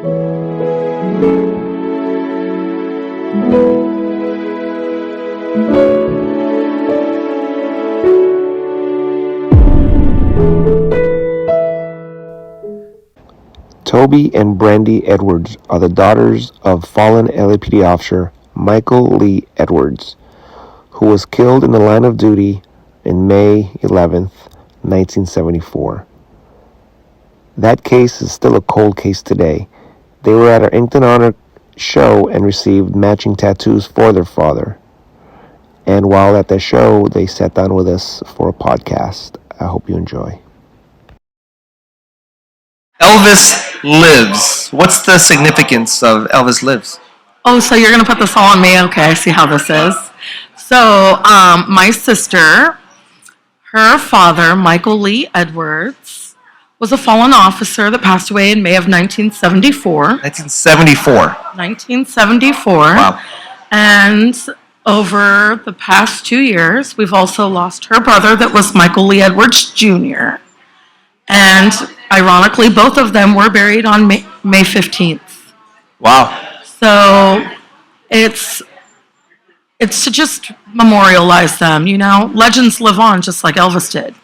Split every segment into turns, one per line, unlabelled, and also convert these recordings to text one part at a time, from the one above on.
Tobie and Brandi Edwards are the daughters of fallen LAPD officer Michael Lee Edwards, who was killed in the line of duty in May 11th, 1974. That case is still a cold case today. They were at our Inkton Honor show and received matching tattoos for their father. And while at that show, they sat down with us for a podcast. I hope you enjoy.
Elvis Lives. What's the significance of Elvis Lives?
Oh, so you're going to put this all on me? Okay, I see how this is. So, my sister, her father, Michael Lee Edwards, was a fallen officer that passed away in May of 1974.
1974.
1974.
Wow.
And over the past 2 years, we've also lost her brother that was Michael Lee Edwards Jr. And ironically, both of them were buried on May 15th.
Wow.
So it's to just memorialize them, you know? Legends live on just like Elvis did.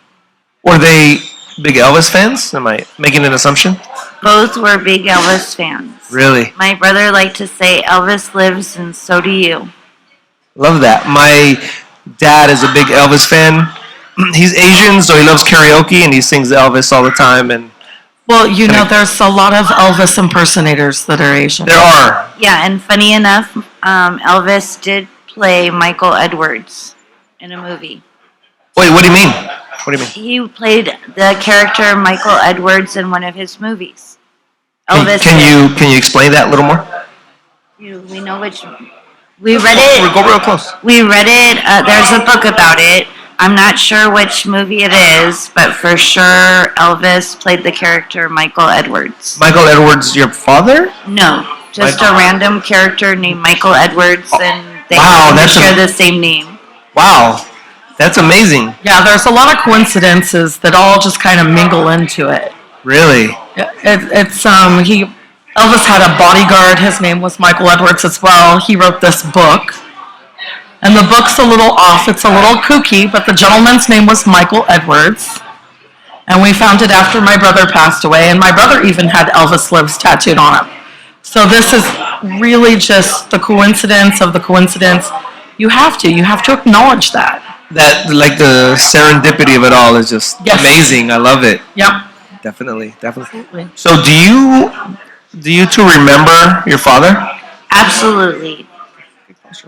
Were they big Elvis fans? Am I making an assumption?
Both were big Elvis fans.
Really?
My brother liked to say, Elvis lives and so do you.
Love that. My dad is a big Elvis fan. He's Asian, so he loves karaoke, and he sings Elvis all the time. And
well, you know, there's a lot of Elvis impersonators that are Asian.
There are.
Yeah, and funny enough, Elvis did play Michael Edwards in a movie.
Wait, what do you mean? What do you mean?
He played the character Michael Edwards in one of his movies. Elvis.
Can you explain that a little more?
We know which. We read it.
Go real close.
We read it. There's a book about it. I'm not sure which movie it is, but for sure Elvis played the character Michael Edwards.
Michael Edwards, your father?
No, just a random character named Michael Edwards, and they share the same name.
Wow, that's amazing.
Yeah, there's a lot of coincidences that all just kind of mingle into it.
Really?
Elvis had a bodyguard. His name was Michael Edwards as well. He wrote this book. And the book's a little off. It's a little kooky, but the gentleman's name was Michael Edwards. And we found it after my brother passed away, and my brother even had Elvis Lives tattooed on him. So this is really just the coincidence of the coincidence. You have to acknowledge that.
That, like, the serendipity of it all is just amazing. I love it.
Yep.
Definitely. Absolutely. So do you two remember your father?
Absolutely.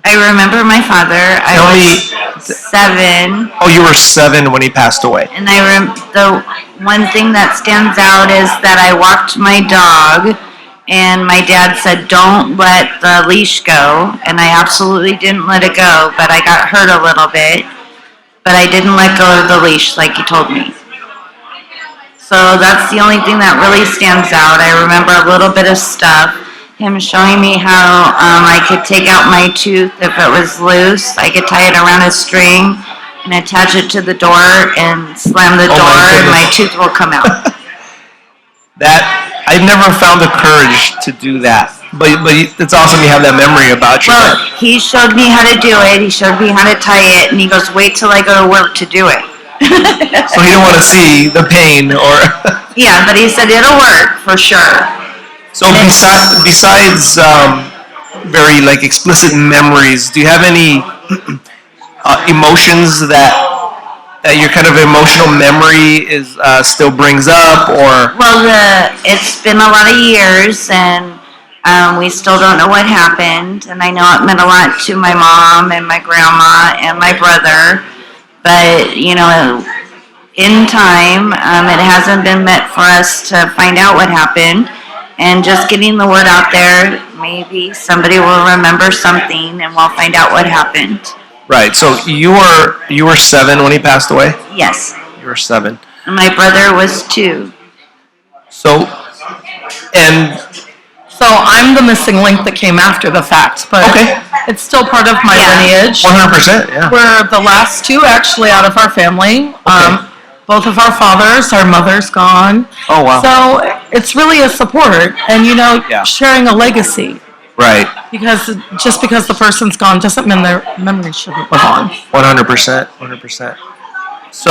I remember my father. I was 7.
Oh, you were 7 when he passed away.
And the one thing that stands out is that I walked my dog, and my dad said, "Don't let the leash go," and I absolutely didn't let it go, but I got hurt a little bit. But I didn't let go of the leash like he told me. So that's the only thing that really stands out. I remember a little bit of stuff. Him showing me how I could take out my tooth if it was loose. I could tie it around a string and attach it to the door and slam the door, and my tooth will come out.
I've never found the courage to do that. But it's awesome you have that memory about you.
Well, he showed me how to do it. He showed me how to tie it, and he goes, "Wait till I go to work to do it."
So he didn't want to see the pain, or
yeah, but he said it'll work for sure.
So besides very like explicit memories, do you have any emotions that your kind of emotional memory is still brings up, or?
Well, it's been a lot of years, and we still don't know what happened. And I know it meant a lot to my mom and my grandma and my brother, but you know, in time, it hasn't been meant for us to find out what happened. And just getting the word out there, maybe somebody will remember something and we'll find out what happened.
Right. So you were 7 when he passed away?
Yes.
You were 7.
And my brother was 2.
So
I'm the missing link that came after the fact, but it's still part of my lineage.
100%, yeah.
We're the last 2 actually out of our family. both of our fathers, our mother's gone.
Oh, wow.
So it's really a support and,
Yeah.
sharing a legacy.
Right.
Because just because the person's gone doesn't mean their memory shouldn't live on.
100%. 100%. So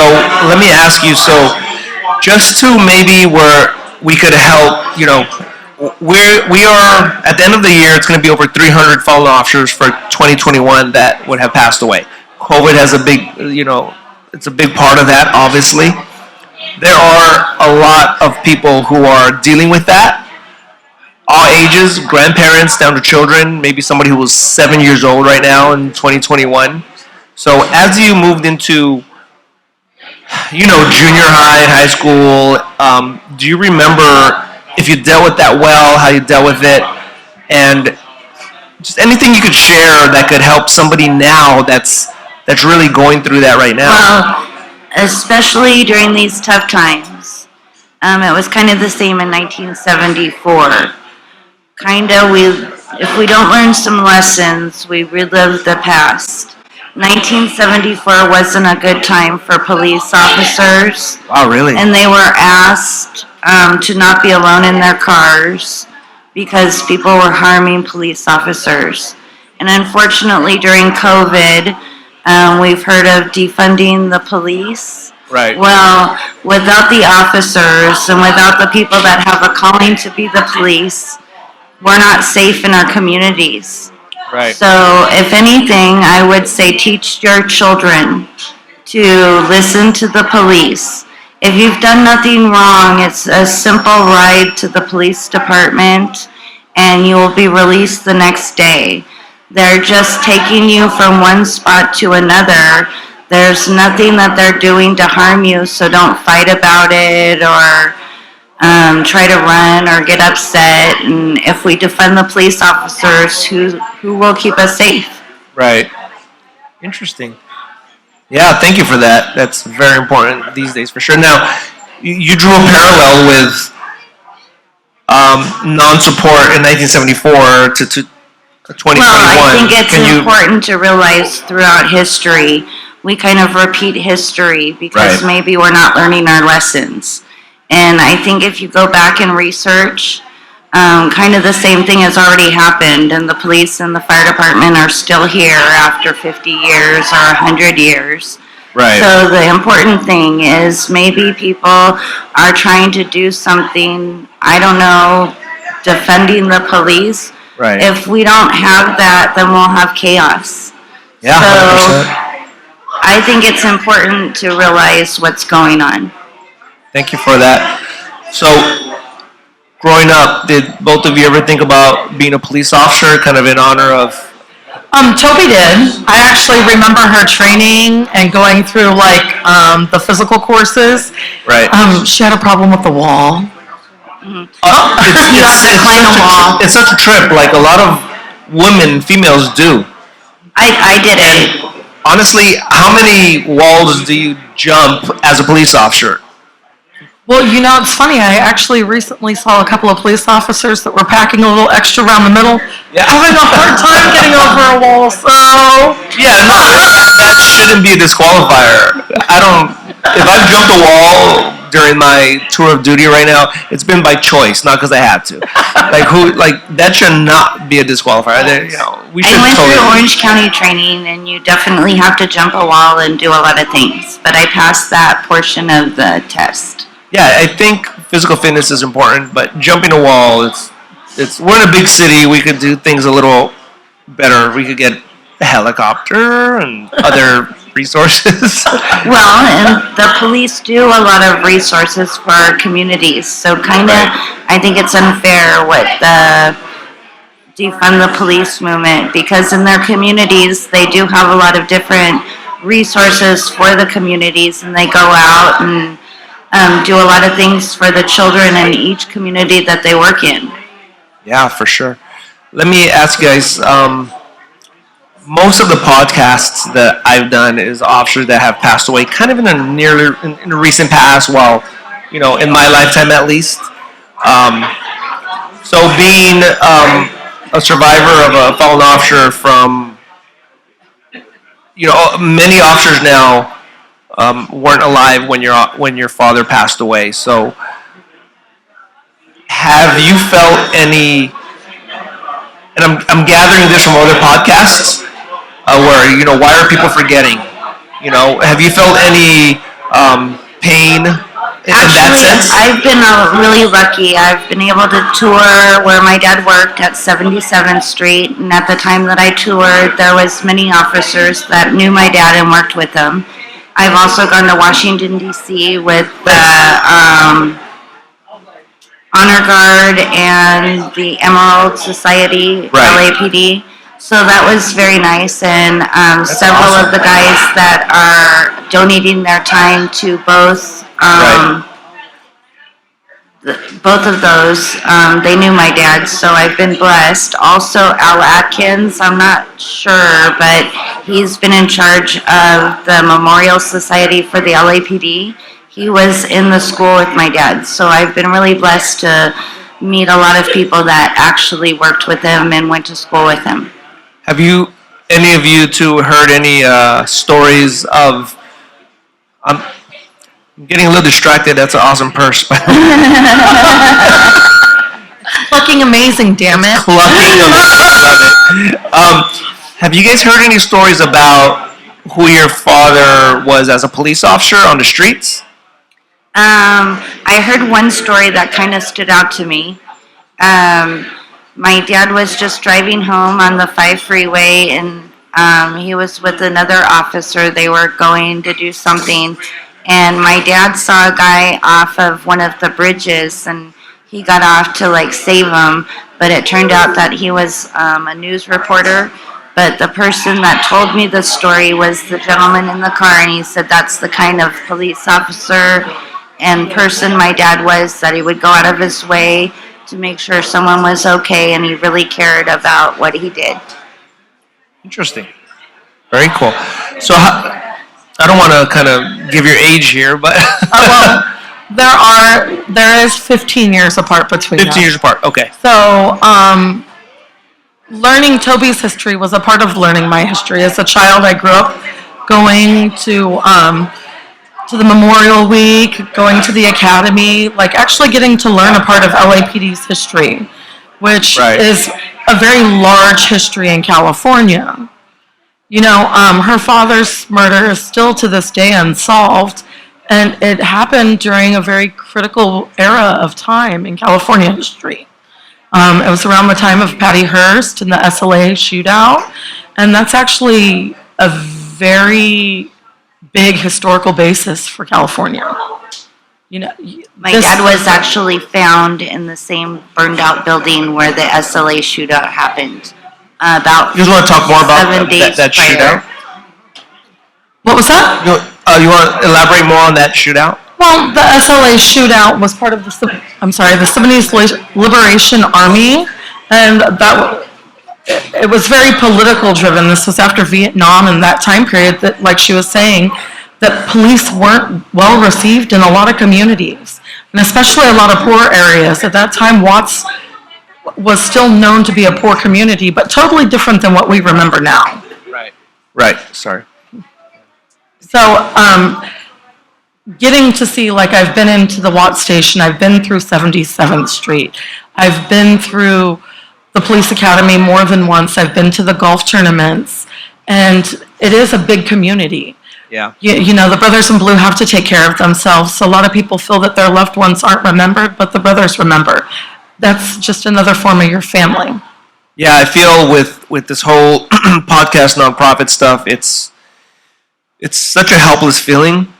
let me ask you, so just to maybe where we could help, we are, at the end of the year, it's going to be over 300 fallen officers for 2021 that would have passed away. COVID has a big, it's a big part of that, obviously. There are a lot of people who are dealing with that. All ages, grandparents down to children, maybe somebody who was 7 years old right now in 2021. So as you moved into, junior high school, do you remember if you dealt with that well, how you dealt with it, and just anything you could share that could help somebody now that's really going through that right now?
Well, especially during these tough times. It was kind of the same in 1974. If we don't learn some lessons, we relive the past. 1974 wasn't a good time for police officers.
Wow, really?
And they were asked to not be alone in their cars because people were harming police officers. And unfortunately, during COVID, we've heard of defunding the police.
Right.
Well, without the officers and without the people that have a calling to be the police, we're not safe in our communities.
Right.
So, if anything, I would say teach your children to listen to the police. If you've done nothing wrong, it's a simple ride to the police department and you will be released the next day. They're just taking you from one spot to another. There's nothing that they're doing to harm you, so don't fight about it or try to run or get upset. And if we defend the police officers, who will keep us safe?
Right. Interesting. Yeah, thank you for that. That's very important these days, for sure. Now, you drew a parallel with non-support in 1974 to 2021.
Well, I think it's important to realize throughout history, we kind of repeat history because maybe we're not learning our lessons. And I think if you go back and research, kind of the same thing has already happened, and the police and the fire department are still here after 50 years or 100 years.
Right.
So the important thing is maybe people are trying to do something, I don't know, defending the police.
Right.
If we don't have that, then we'll have chaos.
Yeah,
so
100%.
I think it's important to realize what's going on.
Thank you for that. So, growing up, did both of you ever think about being a police officer, kind of in honor of?
Tobie did. I actually remember her training and going through the physical courses.
Right.
She had a problem with the wall.
You have to climb a wall.
It's such a trip. Like a lot of females do.
I did it.
Honestly, how many walls do you jump as a police officer?
Well, it's funny. I actually recently saw a couple of police officers that were packing a little extra around the middle, having a hard time getting over a wall. So
yeah, no, that shouldn't be a disqualifier. If I've jumped a wall during my tour of duty right now, it's been by choice, not because I had to. That should not be a disqualifier. We should.
I went through Orange County training, and you definitely have to jump a wall and do a lot of things. But I passed that portion of the test.
Yeah, I think physical fitness is important, but jumping a wall, we're in a big city. We could do things a little better. We could get a helicopter and other resources.
Well, and the police do a lot of resources for our communities, so I think it's unfair what the defund the police movement, because in their communities they do have a lot of different resources for the communities, and they go out and do a lot of things for the children in each community that they work in.
Yeah, for sure. Let me ask you guys, most of the podcasts that I've done is officers that have passed away kind of in a recent past, in my lifetime at least. So being a survivor of a fallen officer from, many officers now weren't alive when your father passed away. So, have you felt any? And I'm gathering this from other podcasts where why are people forgetting? Have you felt any pain in that
Actually,
sense?
I've been really lucky. I've been able to tour where my dad worked at 77th Street, and at the time that I toured, there was many officers that knew my dad and worked with him. I've also gone to Washington D.C. with the Honor Guard and the Emerald Society,
Right.
LAPD. So that was very nice, and several
awesome.
of the guys that are donating their time to both
Right.
both of those, they knew my dad, so I've been blessed. Also, Al Atkins, I'm not sure, but he's been in charge of the Memorial Society for the LAPD. He was in the school with my dad, so I've been really blessed to meet a lot of people that actually worked with him and went to school with him.
Have any of you two heard any stories of? I'm getting a little distracted. That's an awesome purse.
Fucking amazing, damn it.
Clucking amazing. Love it. Have you guys heard any stories about who your father was as a police officer on the streets?
I heard one story that kind of stood out to me. My dad was just driving home on the 5 freeway, and he was with another officer. They were going to do something, and my dad saw a guy off of one of the bridges, and he got off to save him, but it turned out that he was a news reporter. But the person that told me the story was the gentleman in the car, and he said that's the kind of police officer and person my dad was, that he would go out of his way to make sure someone was okay, and he really cared about what he did.
Interesting. Very cool. So, I don't want to kind of give your age here, but
There is 15 years apart between
15
us.
years apart. Okay.
So, learning Tobie's history was a part of learning my history. As a child, I grew up going to the Memorial Week, going to the Academy, actually getting to learn a part of LAPD's history, which
Right.
is a very large history in California. Her father's murder is still to this day unsolved, and it happened during a very critical era of time in California history. It was around the time of Patty Hearst and the SLA shootout, and that's actually a very big historical basis for California.
My dad was actually found in the same burned out building where the SLA shootout happened. About
You just want to talk more about
7 days
that
prior.
shootout?
What was that?
You want to elaborate more on that shootout?
Well, the SLA shootout was part of the Sudanese Liberation Army, and it was very political driven. This was after Vietnam and that time period that, like she was saying, that police weren't well received in a lot of communities, and especially a lot of poor areas. At that time, Watts was still known to be a poor community, but totally different than what we remember now.
Right. Right. Sorry.
So, getting to see, I've been into the Watts station, I've been through 77th Street, I've been through the police academy more than once, I've been to the golf tournaments, and it is a big community.
Yeah.
The brothers in blue have to take care of themselves, so a lot of people feel that their loved ones aren't remembered, but the brothers remember. That's just another form of your family.
Yeah, I feel with this whole podcast nonprofit stuff, it's such a helpless feeling.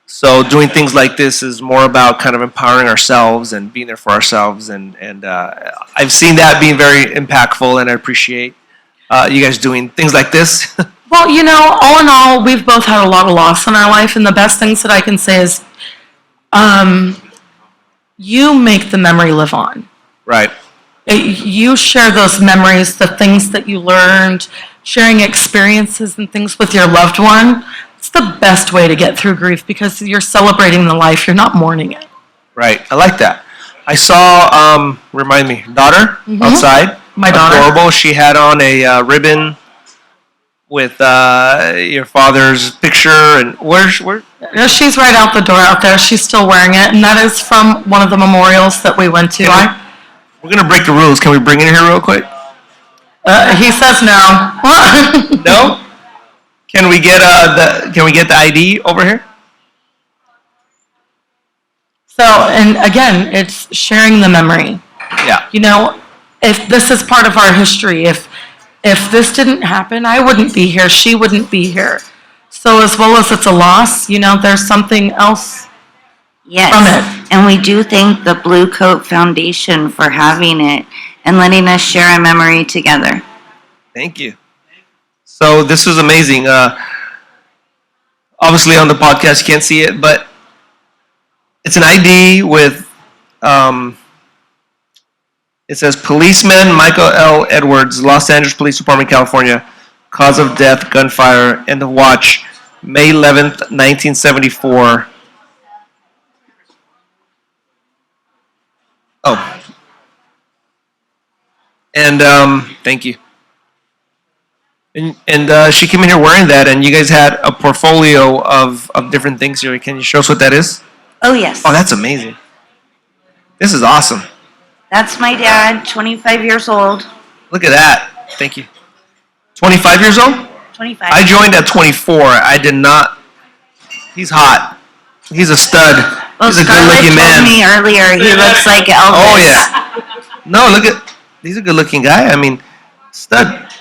So doing things like this is more about kind of empowering ourselves and being there for ourselves, and I've seen that being very impactful, and I appreciate you guys doing things like this.
Well, all in all, we've both had a lot of loss in our life, and the best things that I can say is you make the memory live on.
Right.
You share those memories, the things that you learned, sharing experiences and things with your loved one. It's the best way to get through grief because you're celebrating the life, you're not mourning it.
Right. I like that. I saw, remind me, daughter outside.
My daughter.
Adorable. She had on a ribbon with your father's picture, and where
She's right out the door out there. She's still wearing it, and that is from one of the memorials that we went to.
We're gonna break the rules. Can we bring it in here real quick?
He says no.
No. Can we get the ID over here?
So, and again, it's sharing the memory.
Yeah.
You know, if this is part of our history, if this didn't happen, I wouldn't be here. She wouldn't be here. So, as well as it's a loss, you know, there's something else
Yes.
from it.
And we do thank the Blue Coat Foundation for having it and letting us share a memory together.
Thank you. So this is amazing. Obviously on the podcast you can't see it, but it's an ID with it says policeman Michael L. Edwards, Los Angeles Police Department, California. Cause of death, gunfire, and the watch, May 11th, 1974. Oh. And thank you. And she came in here wearing that, and you guys had a portfolio of different things here. Can you show us what that is?
Oh, yes.
Oh, that's amazing. This is awesome.
That's my dad, 25 years old.
Look at that. Thank you. 25 years old?
25.
I joined at 24. I did not. He's hot. He's a stud.
Well,
He's a
Scarlett
good-looking
told
man.
me earlier he looks like Elvis.
Oh, yeah. No, look at. He's a good-looking guy. I mean, stud.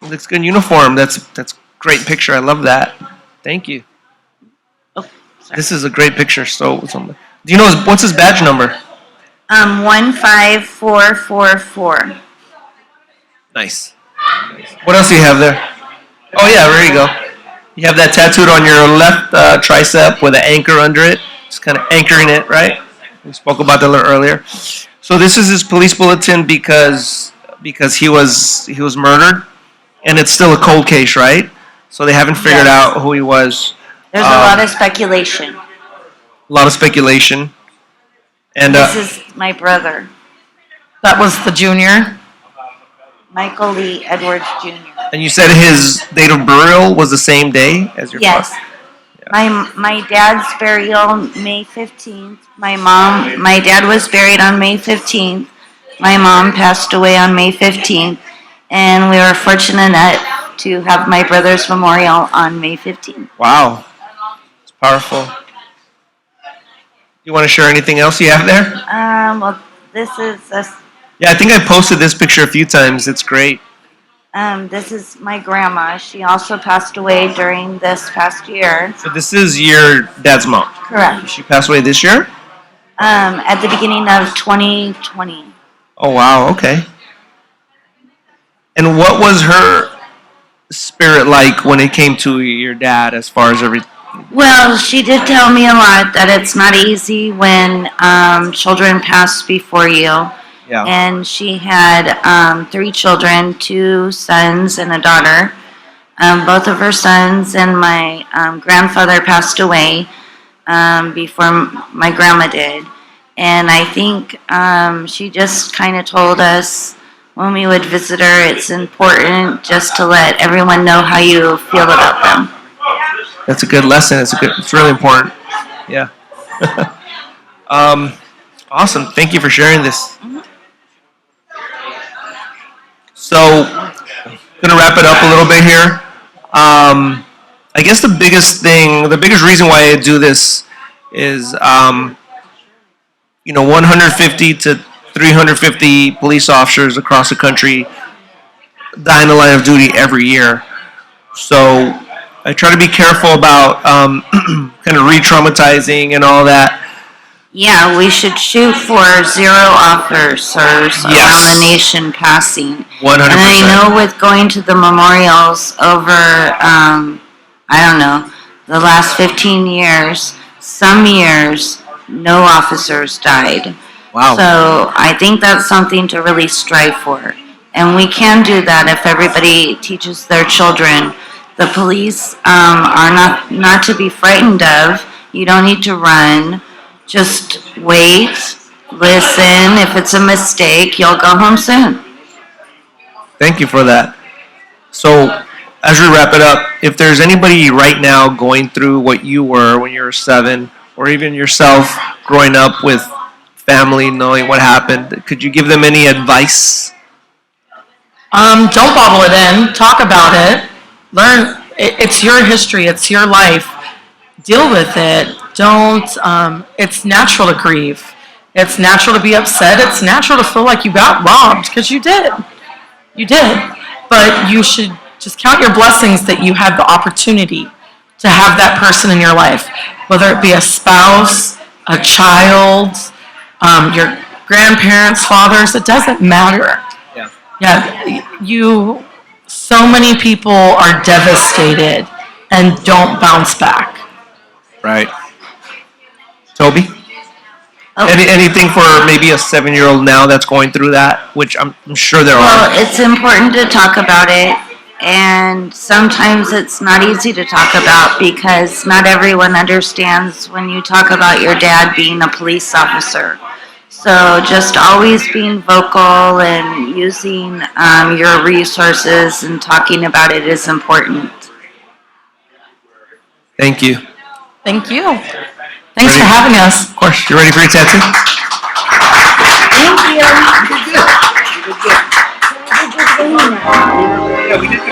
Looks good in uniform. That's great picture. I love that. Thank you.
Oh, sorry.
This is a great picture. So, do you know what's his badge number?
15444.
Nice. What else do you have there? Oh yeah, there you go. You have that tattooed on your left tricep with an anchor under it. Just kind of anchoring it, right? We spoke about that a little earlier. So this is his police bulletin because he was murdered, and it's still a cold case, right? So they haven't figured out who he was.
There's a lot of speculation.
A lot of speculation. And
This is my brother,
That was the junior.
Michael Lee Edwards Jr.
and you said his date of burial was the same day as your
Yes.
father?
My dad's burial May 15th. My dad was buried on May 15th. My mom passed away on May 15th. And we were fortunate to have my brother's memorial on May 15th.
Wow. It's powerful. You want to share anything else you have there?
Well, this is
Yeah, I think I posted this picture a few times. It's great.
this is my grandma. She also passed away during this past year.
So this is your dad's mom.
Correct.
She passed away this year?
At the beginning of 2020.
Oh, wow. Okay. And what was her spirit like when it came to your dad as far as everything?
Well, she did tell me a lot that it's not easy when children pass before you.
Yeah.
And she had 3 children, 2 sons and a daughter. Both of her sons and my grandfather passed away before my grandma did. And I think she just kind of told us when we would visit her, it's important just to let everyone know how you feel about them.
That's a good lesson. It's really important. Yeah. Awesome. Thank you for sharing this. So, I'm gonna wrap it up a little bit here. I guess the biggest reason why I do this is, 150 to 350 police officers across the country die in the line of duty every year. So I try to be careful about kind of re-traumatizing and all that.
Yeah, we should shoot for 0 officers around the nation passing.
100%.
And I know with going to the memorials over, the last 15 years, some years, no officers died.
Wow.
So I think that's something to really strive for. And we can do that if everybody teaches their children. The police are not to be frightened of. You don't need to run. Just wait, listen. If it's a mistake, you'll go home soon.
Thank you for that. So as we wrap it up, if there's anybody right now going through what you were when you were 7, or even yourself growing up with family, knowing what happened, could you give them any advice?
Don't bottle it in. Talk about it. Learn. It's your history. It's your life. Deal with it. Don't. It's natural to grieve. It's natural to be upset. It's natural to feel like you got robbed because you did. You did. But you should just count your blessings that you had the opportunity to have that person in your life, whether it be a spouse, a child, your grandparents, fathers. It doesn't matter. Yeah, so many people are devastated and don't bounce back.
Right. Tobie?
Oh.
Anything for maybe a 7-year-old now that's going through that, which I'm sure there
Well,
are.
it's important to talk about it, and sometimes it's not easy to talk about because not everyone understands when you talk about your dad being a police officer. So just always being vocal and using your resources and talking about it is important.
Thank you.
Thank you. Thanks for having us.
Of course. You ready for your tattoo?
Thank you.
Yeah, we did good.